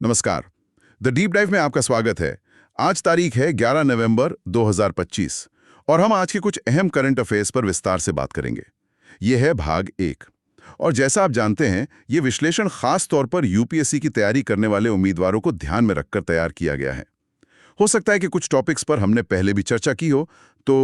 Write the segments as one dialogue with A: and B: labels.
A: नमस्कार। The deep dive में आपका स्वागत है। आज तारीख है 11 नवंबर 2025 और हम आज के कुछ अहम करंट अफेयर्स पर विस्तार से बात करेंगे। ये है भाग 1 और जैसा आप जानते हैं, ये विश्लेषण खास तौर पर यूपीएससी की तैयारी करने वाले उम्मीदवारों को ध्यान में रखकर तैयार किया गया है। हो सकता है कि कुछ टॉपिक्स पर हमने पहले भी चर्चा की हो, तो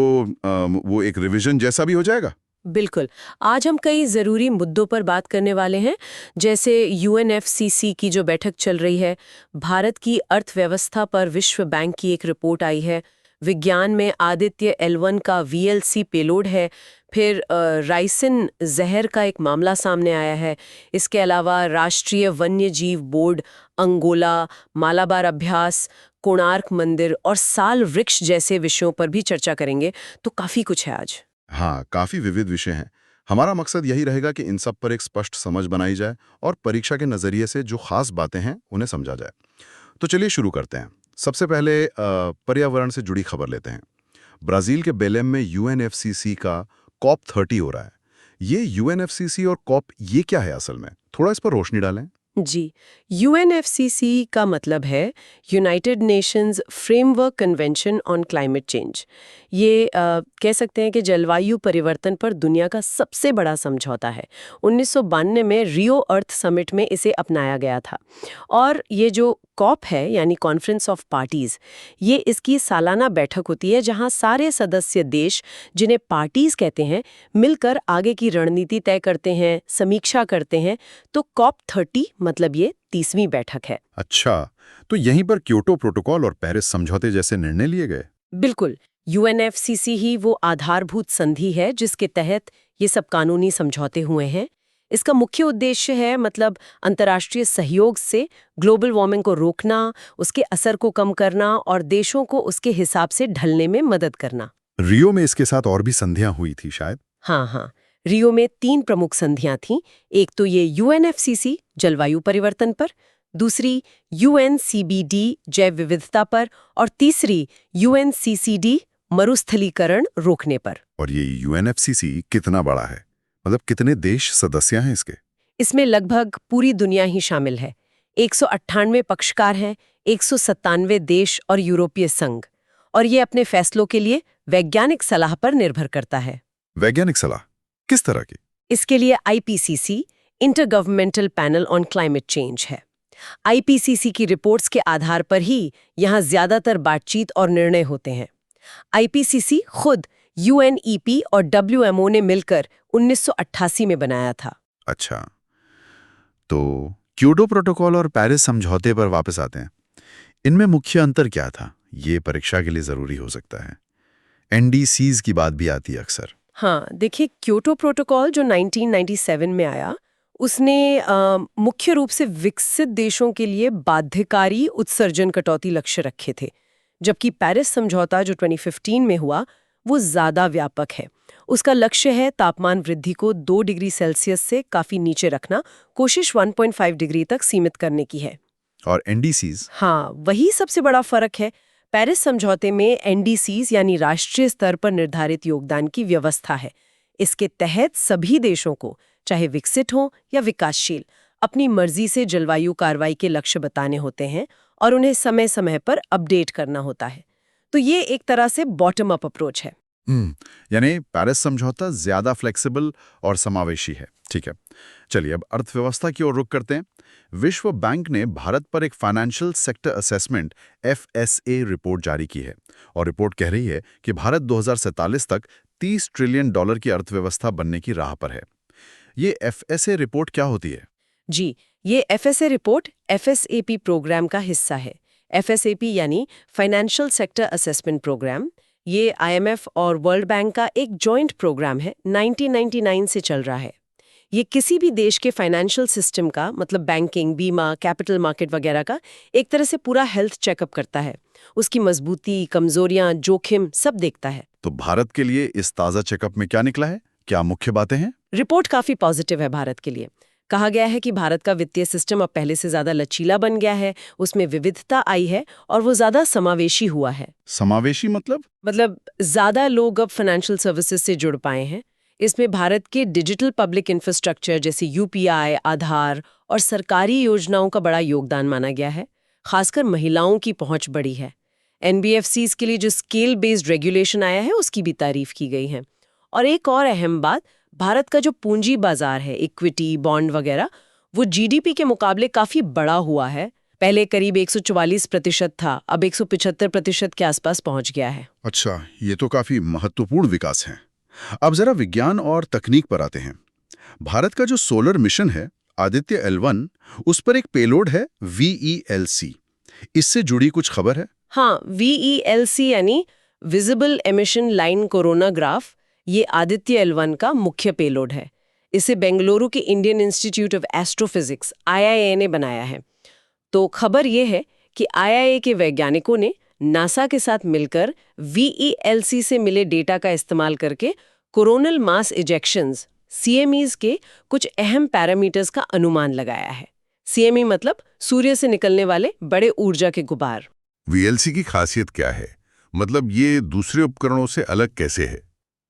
A: वो एक रिवीजन जैसा भी हो जाएगा।
B: बिल्कुल। आज हम कई ज़रूरी मुद्दों पर बात करने वाले हैं, जैसे यूएनएफसीसी की जो बैठक चल रही है, भारत की अर्थव्यवस्था पर विश्व बैंक की एक रिपोर्ट आई है, विज्ञान में आदित्य L1 का VLC पेलोड है, फिर राइसिन जहर का एक मामला सामने आया है। इसके अलावा राष्ट्रीय वन्य जीव बोर्ड, अंगोला, मालाबार अभ्यास, कोणार्क मंदिर और साल वृक्ष जैसे विषयों पर भी चर्चा करेंगे, तो काफ़ी कुछ है आज।
A: हाँ, काफी विविध विषय हैं। हमारा मकसद यही रहेगा कि इन सब पर एक स्पष्ट समझ बनाई जाए और परीक्षा के नजरिए से जो खास बातें हैं उन्हें समझा जाए। तो चलिए शुरू करते हैं। सबसे पहले पर्यावरण से जुड़ी खबर लेते हैं। ब्राजील के बेलेम में यूएनएफसीसी का COP30 हो रहा है। ये यूएनएफसीसी और कॉप ये क्या है असल में? थोड़ा इस पर रोशनी डालें।
B: जी, यूएनएफसीसी का मतलब है United Nations framework convention on climate change. ये कह सकते हैं कि जलवायु परिवर्तन पर दुनिया का सबसे बड़ा समझौता है। 1992 में रियो अर्थ समिट में इसे अपनाया गया था। और ये जो कॉप है, यानी कॉन्फ्रेंस ऑफ पार्टीज, ये इसकी सालाना बैठक होती है जहां सारे सदस्य देश, जिन्हें पार्टीज कहते हैं, मिलकर आगे की रणनीति तय करते हैं, समीक्षा करते हैं। तो COP30 मतलब ये 30वीं बैठक है।
A: अच्छा, तो यहीं पर क्योटो प्रोटोकॉल और पेरिस समझौते जैसे निर्णय लिए गए।
B: बिल्कुल, यूएनएफसीसी ही वो आधारभूत संधि है जिसके तहत ये सब कानूनी समझौते हुए हैं। इसका मुख्य उद्देश्य है, मतलब अंतर्राष्ट्रीय सहयोग से ग्लोबल वार्मिंग को रोकना, उसके असर को कम करना और देशों को उसके हिसाब से ढलने में मदद करना।
A: रियो में इसके साथ और भी संधियां हुई थी शायद।
B: हाँ, रियो में 3 प्रमुख संधियां थीं। एक तो ये यूएनएफसीसी जलवायु परिवर्तन पर, दूसरी UNCBD जैव विविधता पर और तीसरी UNCCD मरुस्थलीकरण रोकने पर।
A: और ये यूएनएफसीसी कितना बड़ा है? मतलब कितने देश सदस्य हैं इसके?
B: इसमें लगभग पूरी दुनिया ही शामिल है। 198 पक्षकार हैं, 197 देश और यूरोपीय संघ। और ये अपने फैसलों के लिए वैज्ञानिक सलाह पर निर्भर करता है।
A: वैज्ञानिक सलाह किस तरह की?
B: इसके लिए IPCC intergovernmental panel on climate change है। IPCC की रिपोर्ट्स के आधार पर ही यहाँ ज्यादातर बातचीत और निर्णय होते हैं। IPCC खुद UNEP और WMO ने मिलकर 1988 में बनाया था।
A: अच्छा, तो क्योटो प्रोटोकॉल और पेरिस समझौते पर वापस आते हैं। इनमें मुख्य अंतर क्या था? ये परीक्षा के लिए जरूरी हो सकता है। NDCs की बात भी आती है अक्सर।
B: हाँ, देखिए, क्योटो प्रोटोकॉल जो 1997 में आया, उसने मुख्य रूप से विकसित देशों के लिए बाध्यकारी उत्सर्जन कटौती लक्ष्य रखे थे, जबकि पेरिस समझौता जो 2015 में हुआ, वो ज़्यादा व्यापक है। उसका लक्ष्य है तापमान वृद्धि को 2 डिग्री सेल्सियस से काफ़ी नीचे रखना, कोशिश 1.5 डिग्री तक सीमित करने की है।
A: और NDCs?
B: हाँ, वही सबसे बड़ा फर्क है। पेरिस समझौते में NDCs यानी राष्ट्रीय स्तर पर निर्धारित योगदान की व्यवस्था है। इसके तहत सभी देशों को, चाहे विकसित हो या विकासशील, अपनी मर्जी से जलवायु कार्रवाई के लक्ष्य बताने होते हैं और उन्हें समय समय पर अपडेट करना होता है। तो ये एक तरह से बॉटम अप अप्रोच है।
A: यानी पेरिस समझौता ज्यादा फ्लेक्सिबल और समावेशी है। ठीक है, चलिए अब अर्थव्यवस्था की ओर रुख करते हैं। विश्व बैंक ने भारत पर एक financial sector assessment FSA report जारी की है और रिपोर्ट कह रही है कि भारत 2047 तक $30 ट्रिलियन की अर्थव्यवस्था बनने की राह पर है। ये FSA रिपोर्ट क्या होती है?
B: जी, ये FSA रिपोर्ट FSAP प्रोग्राम का हिस्सा है। FSAP यानी फाइनेंशियल सेक्टर असेसमेंट प्रोग्राम। ये IMF और वर्ल्ड बैंक का एक जॉइंट प्रोग्राम है, 1999 से चल रहा है। ये किसी भी देश के फाइनेंशियल सिस्टम का, मतलब बैंकिंग, बीमा, कैपिटल मार्केट वगैरह का, एक तरह से पूरा हेल्थ चेकअप करता है। उसकी मजबूती, कमजोरियां, जोखिम सब देखता है।
A: तो भारत के लिए इस ताज़ा चेकअप में क्या निकला है? क्या मुख्य बातें हैं?
B: रिपोर्ट काफी पॉजिटिव है भारत के लिए। कहा गया है कि भारत का वित्तीय सिस्टम अब पहले से ज्यादा लचीला बन गया है, उसमें विविधता आई है और वो ज्यादा समावेशी हुआ है।
A: समावेशी मतलब?
B: मतलब ज्यादा लोग अब फाइनेंशियल सर्विसेज से जुड़ पाए हैं। इसमें भारत के डिजिटल पब्लिक इंफ्रास्ट्रक्चर जैसे यूपीआई, आधार और सरकारी योजनाओं का बड़ा योगदान माना गया है। खासकर महिलाओं की पहुंच बढ़ी है। एनबीएफसीज के लिए जो स्केल बेस्ड रेगुलेशन आया है उसकी भी तारीफ की गई है। और एक और अहम बात, भारत का जो पूंजी बाजार है, इक्विटी, बॉन्ड वगैरह, वो जीडीपी के मुकाबले काफी बड़ा हुआ है। पहले करीब 144% था, अब 175% के आसपास पहुंच गया है।
A: अच्छा, ये तो काफी महत्वपूर्ण विकास है। अब जरा विज्ञान और तकनीक पर आते हैं। भारत का जो सोलर मिशन है आदित्य L1, उस पर एक पेलोड है VELC। इससे जुड़ी कुछ खबर है?
B: हाँ, VELC यानी विजिबल एमिशन लाइन कोरोनाग्राफ, ये आदित्य L1 का मुख्य पेलोड है। इसे बेंगलुरु के Indian institute of astrophysics IIA ने बनाया है। तो खबर ये है कि IIA के वैज्ञानिकों ने नासा के साथ मिलकर VELC से मिले डेटा का इस्तेमाल करके कोरोनल मास इजेक्शंस CMEs के कुछ अहम पैरामीटर्स का अनुमान लगाया है। CME मतलब सूर्य से निकलने वाले बड़े ऊर्जा के गुबार।
A: VLC की खासियत क्या है? मतलब ये दूसरे उपकरणों से अलग कैसे है?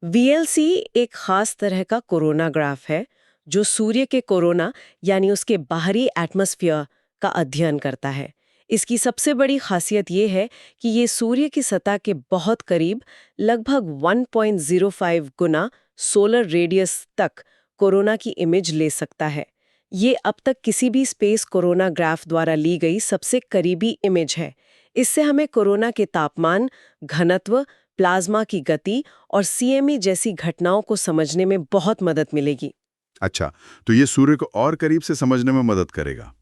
B: VLC एक खास तरह का कोरोनाग्राफ है जो सूर्य के कोरोना यानी उसके बाहरी एटमॉस्फेयर का अध्ययन करता है। इसकी सबसे बड़ी खासियत ये है कि ये सूर्य की सतह के बहुत करीब, लगभग 1.05 गुना सोलर रेडियस तक कोरोना की इमेज ले सकता है। ये अब तक किसी भी स्पेस कोरोनाग्राफ द्वारा ली गई सबसे करीबी इमेज है। इससे हमें कोरोना के तापमान, घनत्व, प्लाज्मा की गति और CME जैसी घटनाओं को समझने में बहुत मदद मिलेगी।
A: अच्छा, तो ये सूर्य को और करीब से समझने में मदद करेगा।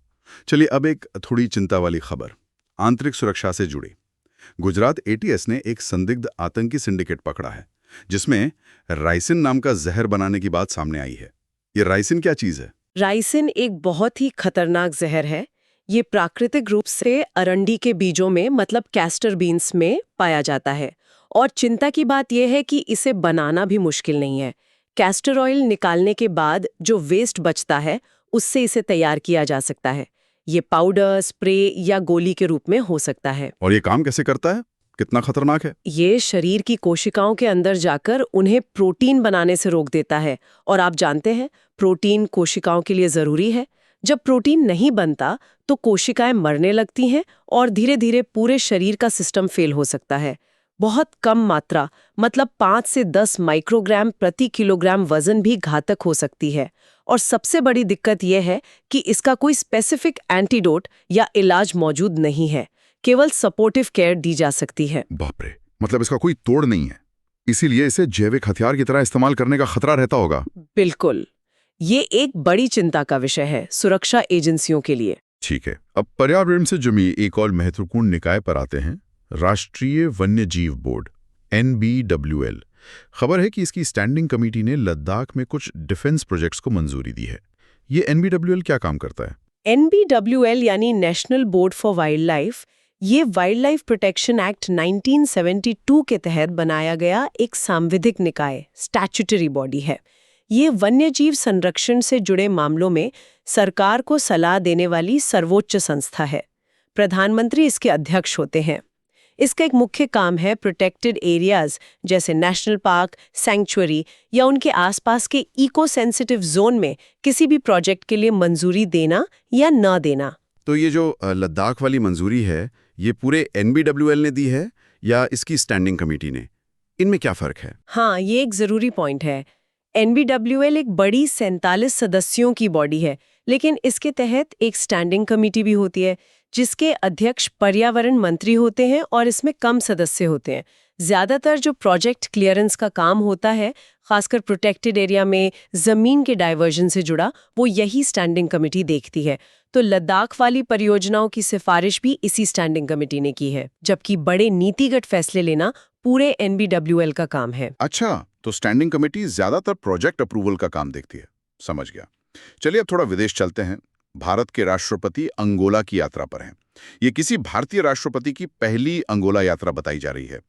A: चलिए अब एक थोड़ी चिंता वाली खबर, आंतरिक सुरक्षा से जुड़ी। गुजरात ATS ने एक संदिग्ध आतंकी सिंडिकेट पकड़ा है, जिसमें राइसिन नाम का जहर बनाने की बात सामने आई है। ये राइसिन क्या चीज है?
B: राइसिन एक बहुत ही खतरनाक जहर है। ये प्राकृतिक रूप से अरंडी के बीजों में, मतलब कैस्टर बीन्स में पाया जाता है। और चिंता की बात यह है कि इसे बनाना भी मुश्किल नहीं है। कैस्टर ऑयल निकालने के बाद जो वेस्ट बचता है, उससे इसे तैयार किया जा सकता है। ये पाउडर, स्प्रे या गोली के रूप में हो सकता है।
A: और ये काम कैसे करता है? कितना खतरनाक है?
B: ये शरीर की कोशिकाओं के अंदर जाकर उन्हें प्रोटीन बनाने से रोक देता है। और आप जानते हैं, प्रोटीन कोशिकाओं के लिए जरूरी है। जब प्रोटीन नहीं बनता तो कोशिकाएं मरने लगती हैं और धीरे धीरे पूरे शरीर का सिस्टम फेल हो सकता है। बहुत कम मात्रा, मतलब 5 से 10 माइक्रोग्राम प्रति किलोग्राम वजन भी घातक हो सकती है। और सबसे बड़ी दिक्कत यह है कि इसका कोई स्पेसिफिक एंटीडोट या इलाज मौजूद नहीं है। केवल सपोर्टिव केयर दी जा सकती है।
A: बाप रे, मतलब इसका कोई तोड़ नहीं है। इसीलिए इसे जैविक हथियार की तरह इस्तेमाल करने का खतरा रहता होगा।
B: बिल्कुल, ये एक बड़ी चिंता का विषय है सुरक्षा एजेंसियों के लिए।
A: ठीक है, अब पर्यावरण से जुड़ी एक और महत्वपूर्ण निकाय पर आते हैं, राष्ट्रीय वन्य जीव बोर्ड NBWL। खबर है कि इसकी स्टैंडिंग कमेटी ने लद्दाख में कुछ डिफेंस प्रोजेक्ट्स को मंजूरी दी है। ये NBWL क्या काम करता है?
B: NBWL यानी national board for wild life, ये वाइल्ड लाइफ प्रोटेक्शन एक्ट 1972 के तहत बनाया गया एक सांविधिक निकाय, स्टैट्यूटरी बॉडी है। ये वन्यजीव संरक्षण से जुड़े मामलों में सरकार को सलाह देने वाली सर्वोच्च संस्था है। प्रधानमंत्री इसके अध्यक्ष होते हैं। इसका एक मुख्य काम है प्रोटेक्टेड एरियाज जैसे नेशनल पार्क, सैंक्चुअरी या उनके आसपास के इको सेंसिटिव जोन में किसी भी प्रोजेक्ट के लिए मंजूरी देना या न देना।
A: तो ये जो लद्दाख वाली मंजूरी है, ये पूरे NBWL ने दी है या इसकी स्टैंडिंग कमेटी ने? इनमें क्या फर्क है?
B: हाँ, ये एक जरूरी पॉइंट है। NBWL एक बड़ी 47 सदस्यों की बॉडी है, लेकिन इसके तहत एक स्टैंडिंग कमेटी भी होती है जिसके अध्यक्ष पर्यावरण मंत्री होते हैं और इसमें कम सदस्य होते हैं। ज्यादातर जो प्रोजेक्ट क्लियरेंस का काम होता है, खासकर प्रोटेक्टेड एरिया में जमीन के डाइवर्जन से जुड़ा, वो यही स्टैंडिंग कमेटी देखती है। तो लद्दाख वाली परियोजनाओं की सिफारिश भी इसी स्टैंडिंग कमेटी ने की है, जबकि बड़े नीतिगत फैसले लेना पूरे NBWL का काम है।
A: अच्छा, तो स्टैंडिंग कमेटी ज्यादातर प्रोजेक्ट अप्रूवल का काम देखती है। समझ गया। चलिए अब थोड़ा विदेश चलते हैं। भारत के राष्ट्रपति अंगोला की यात्रा पर हैं। ये किसी भारतीय राष्ट्रपति की पहली अंगोला यात्रा बताई जा रही है।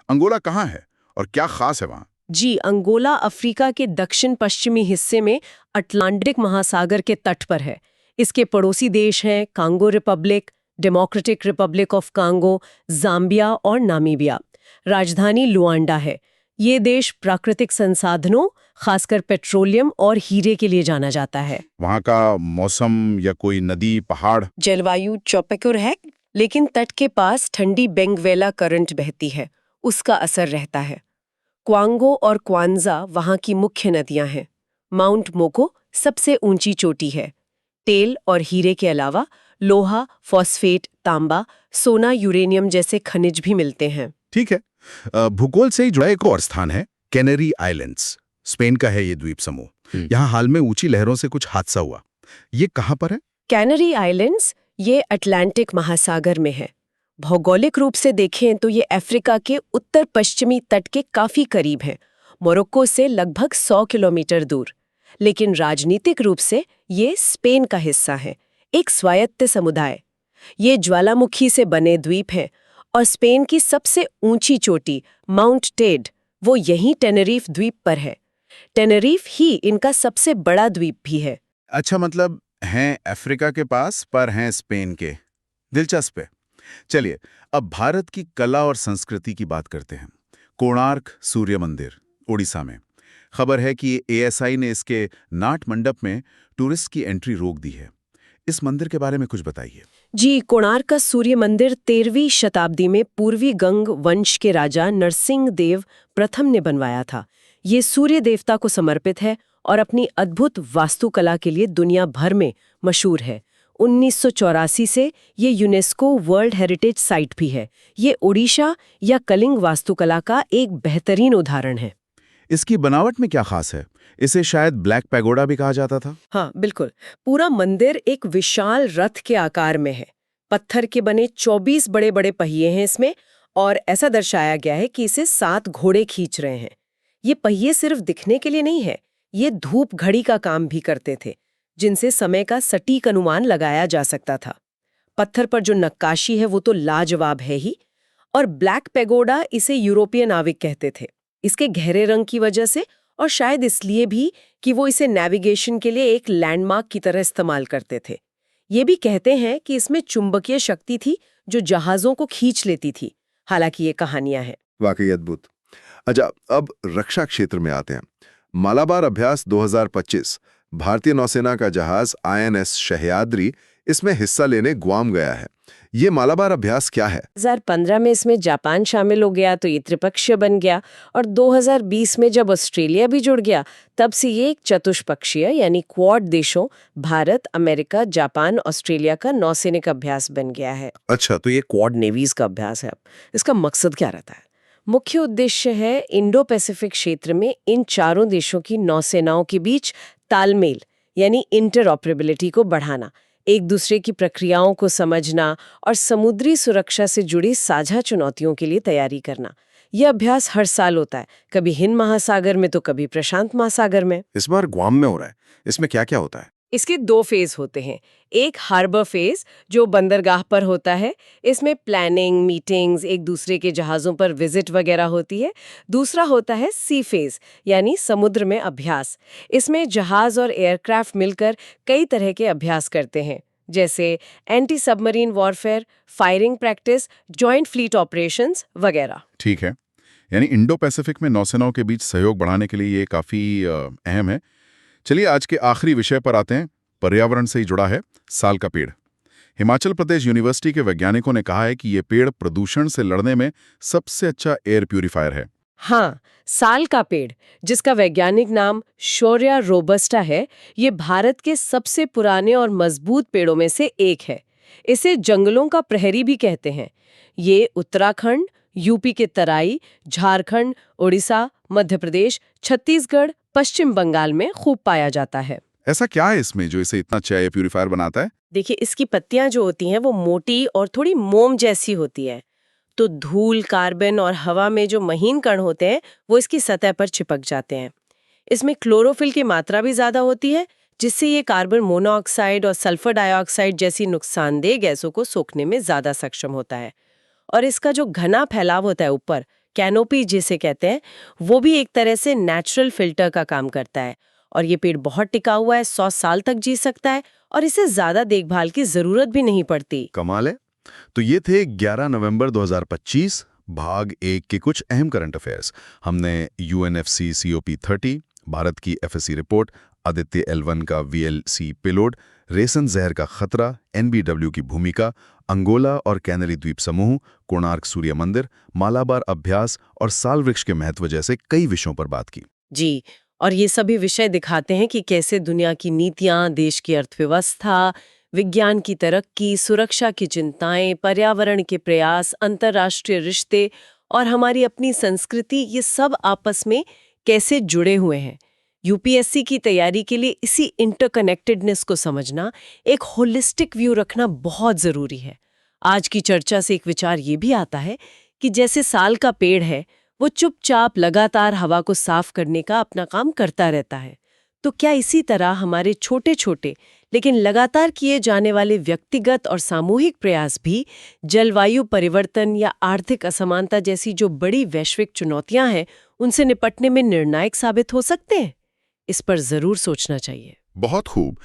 A: अंगोला कहाँ है और क्या खास है वहाँ?
B: जी, अंगोला अफ्रीका के दक्षिण पश्चिमी हिस्से में अटलांटिक महासागर के तट पर है। इसके पड़ोसी देश हैं Congo Republic, democratic Republic of Congo, Zambia और नामीबिया। राजधानी लुआंडा है। ये देश प्राकृतिक संसाधनों, खासकर पेट्रोलियम और हीरे के लिए जाना जाता है।
A: वहाँ का मौसम या कोई नदी, पहाड़?
B: जलवायु ट्रॉपिकल है, लेकिन तट के पास ठंडी बेंगवेला करंट बहती है, उसका असर रहता है। क्वांगो और क्वांजा वहाँ की मुख्य नदियां हैं। माउंट मोको सबसे ऊंची चोटी है। तेल और हीरे के अलावा लोहा, फॉस्फेट, तांबा, सोना, यूरेनियम जैसे खनिज भी मिलते हैं।
A: ठीक है। भूगोल से ही जुड़ा एक और स्थान है, कैनरी आइलैंड्स। स्पेन का है ये द्वीप समूह। यहाँ हाल में ऊंची लहरों से कुछ हादसा हुआ। ये कहाँ पर है?
B: कैनरी आइलैंड्स ये अटलांटिक महासागर में है। भौगोलिक रूप से देखें तो ये अफ्रीका के उत्तर पश्चिमी तट के काफी करीब है, मोरक्को से लगभग 100 किलोमीटर दूर। लेकिन राजनीतिक रूप से ये स्पेन का हिस्सा है, एक स्वायत्त समुदाय। ये ज्वालामुखी से बने द्वीप हैं और स्पेन की सबसे ऊंची चोटी माउंट टेड वो यहीं टेनरीफ द्वीप पर है। टेनरीफ ही इनका सबसे बड़ा द्वीप भी है।
A: अच्छा, मतलब हैं अफ्रीका के पास पर हैं स्पेन के। दिलचस्प है। चलिए अब भारत की कला और संस्कृति की बात करते हैं। कोणार्क सूर्य मंदिर ओडिशा में। खबर है कि एएसआई ने इसके नाट मंडप में टूरिस्ट की एंट्री रोक दी है। इस मंदिर के बारे में कुछ बताइए।
B: जी, कोणार्क का सूर्य मंदिर 13वीं शताब्दी में पूर्वी गंग वंश के राजा नरसिंह देव प्रथम ने बनवाया था। ये सूर्य देवता को समर्पित है और अपनी अद्भुत वास्तुकला के लिए दुनिया भर में मशहूर है। 1984 से ये यूनेस्को वर्ल्ड हेरिटेज साइट भी है। ये ओडिशा या कलिंग वास्तुकला का एक बेहतरीन उदाहरण है।
A: इसकी बनावट में क्या खास है? इसे शायद ब्लैक पैगोडा भी कहा जाता था।
B: हाँ, बिल्कुल। पूरा मंदिर एक विशाल रथ के आकार में है। पत्थर के बने 24 बड़े बड़े पहिए हैं इसमें, और ऐसा दर्शाया गया है कि इसे 7 घोड़े खींच रहे हैं। ये पहिए सिर्फ दिखने के लिए नहीं है, ये धूप घड़ी का काम भी करते थे, जिनसे समय का सटीक अनुमान लगाया जा सकता था। पत्थर पर जो नक्काशी है वो तो लाजवाब है ही, और ब्लैक पैगोडा इसे यूरोपियन नाविक कहते थे, इसके गहरे रंग की वजह से, और शायद इसलिए भी कि वो इसे नेविगेशन के लिए एक लैंडमार्क की तरह इस्तेमाल करते थे। ये भी कहते हैं कि इसमें चुंबकीय शक्ति थी जो जहाज़ों को खींच लेती थी। हालांकि ये कहानियां हैं।
C: वाकई अद्भुत। अच्छा, अब रक्षा क्षेत्र में आते हैं। मालाबार अभ्यास 2025, भारतीय नौसेना का जहाज INS सह्याद्री इसमें हिस्सा लेने गुआम गया है। ये मालाबार अभ्यास क्या है?
B: 2015 में इसमें जापान शामिल हो गया तो ये त्रिपक्षीय बन गया, और 2020 में जब ऑस्ट्रेलिया भी जुड़ गया तब से ये एक चतुष्पक्षीय यानी क्वाड देशों भारत, अमेरिका, जापान, ऑस्ट्रेलिया का नौसैनिक अभ्यास बन गया है।
C: अच्छा, तो ये
B: क्वाड नेवीज का अभ्यास है। अब इसका मकसद क्या रहता है? मुख्य उद्देश्य है इंडो पैसिफिक क्षेत्र में इन चारों देशों की नौसेनाओं के बीच तालमेल यानी इंटरऑपरेबिलिटी को बढ़ाना, एक दूसरे की प्रक्रियाओं को समझना और समुद्री सुरक्षा से जुड़ी साझा चुनौतियों के लिए तैयारी करना। यह अभ्यास हर साल होता है, कभी हिंद महासागर में तो कभी प्रशांत महासागर में।
C: इस बार गुआम में हो रहा है। इसमें क्या क्या होता है?
B: इसके 2 फेज होते हैं। एक हार्बर फेज जो बंदरगाह पर होता है, इसमें प्लानिंग, मीटिंग्स, एक दूसरे के जहाज़ों पर विजिट वगैरह होती है। दूसरा होता है सी फेज यानी समुद्र में अभ्यास। इसमें जहाज़ और एयरक्राफ्ट मिलकर कई तरह के अभ्यास करते हैं, जैसे anti submarine warfare, firing practice, joint fleet operations वगैरह।
A: ठीक है, यानी इंडो पैसिफिक में नौसेनाओं के बीच सहयोग बढ़ाने के लिए ये काफ़ी अहम है। चलिए आज के आखिरी विषय पर आते हैं। पर्यावरण से ही जुड़ा है, साल का पेड़। हिमाचल प्रदेश यूनिवर्सिटी के वैज्ञानिकों ने कहा है कि ये पेड़ प्रदूषण से लड़ने में सबसे अच्छा एयर प्यूरिफायर है।
B: हाँ, साल का पेड़, जिसका वैज्ञानिक नाम शौर्या रोबस्टा है, ये भारत के सबसे पुराने और मजबूत पेड़ों में से एक है। इसे जंगलों का प्रहरी भी कहते हैं। ये उत्तराखंड, यूपी के तराई, झारखंड, उड़ीसा, मध्य प्रदेश, छत्तीसगढ़, पश्चिम बंगाल में खूब पाया जाता है।
A: ऐसा क्या है इसमें जो इसे इतना अच्छा एयर प्यूरिफायर बनाता है?
B: देखिए, इसकी पत्तियां जो होती हैं वो मोटी और थोड़ी मोम जैसी होती है, तो धूल, कार्बन और हवा में जो महीन कण होते हैं वो इसकी सतह पर चिपक जाते हैं। इसमें क्लोरोफिल की मात्रा भी ज्यादा होती है, जिससे ये कार्बन मोनोऑक्साइड और सल्फर डाइऑक्साइड जैसी नुकसानदेह गैसों को सोखने में ज्यादा सक्षम होता है। और इसका जो घना फैलाव होता है ऊपर, कैनोपी जिसे कहते हैं, वो भी एक तरह से नेचुरल फिल्टर का काम करता है। और ये पेड़ बहुत टिका हुआ है, 100 साल तक जी सकता है, और इसे ज्यादा देखभाल की जरूरत भी नहीं पड़ती।
C: कमाल है। तो ये थे 11 नवंबर 2025 भाग 1 के कुछ अहम करंट अफेयर्स। हमने UNFC COP30,
A: भारत की FSC रिपोर्ट, आदित्य L1 का VLC पेलोड, रेसन जहर का खतरा, NBW की भूमिका, अंगोला और कैनरी द्वीप समूह, कोणार्क सूर्य मंदिर, मालाबार अभ्यास और साल वृक्ष के महत्व जैसे कई विषयों पर बात की।
B: जी, और ये सभी विषय दिखाते हैं कि कैसे दुनिया की नीतियां, देश की अर्थव्यवस्था, विज्ञान की तरक्की, सुरक्षा की चिंताएं, पर्यावरण के प्रयास, अंतर्राष्ट्रीय रिश्ते और हमारी अपनी संस्कृति, ये सब आपस में कैसे जुड़े हुए हैं। यूपीएससी की तैयारी के लिए इसी इंटरकनेक्टेडनेस को समझना, एक होलिस्टिक व्यू रखना बहुत जरूरी है। आज की चर्चा से एक विचार ये भी आता है कि जैसे साल का पेड़ है, वो चुपचाप लगातार हवा को साफ करने का अपना काम करता रहता है, तो क्या इसी तरह हमारे छोटे छोटे लेकिन लगातार किए जाने वाले व्यक्तिगत और सामूहिक प्रयास भी जलवायु परिवर्तन या आर्थिक असमानता जैसी जो बड़ी वैश्विक चुनौतियां हैं, उनसे निपटने में निर्णायक साबित हो सकते हैं? इस पर जरूर सोचना चाहिए।
A: बहुत खूब।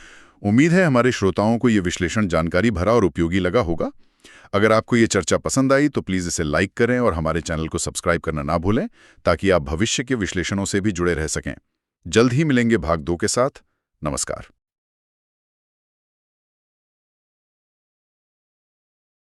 A: उम्मीद है हमारे श्रोताओं को ये विश्लेषण जानकारी भरा और उपयोगी लगा होगा। अगर आपको ये चर्चा पसंद आई तो प्लीज़ इसे लाइक करें और हमारे चैनल को सब्सक्राइब करना ना भूलें, ताकि आप भविष्य के विश्लेषणों से भी जुड़े रह सकें। जल्द ही मिलेंगे भाग 2 के साथ। नमस्कार।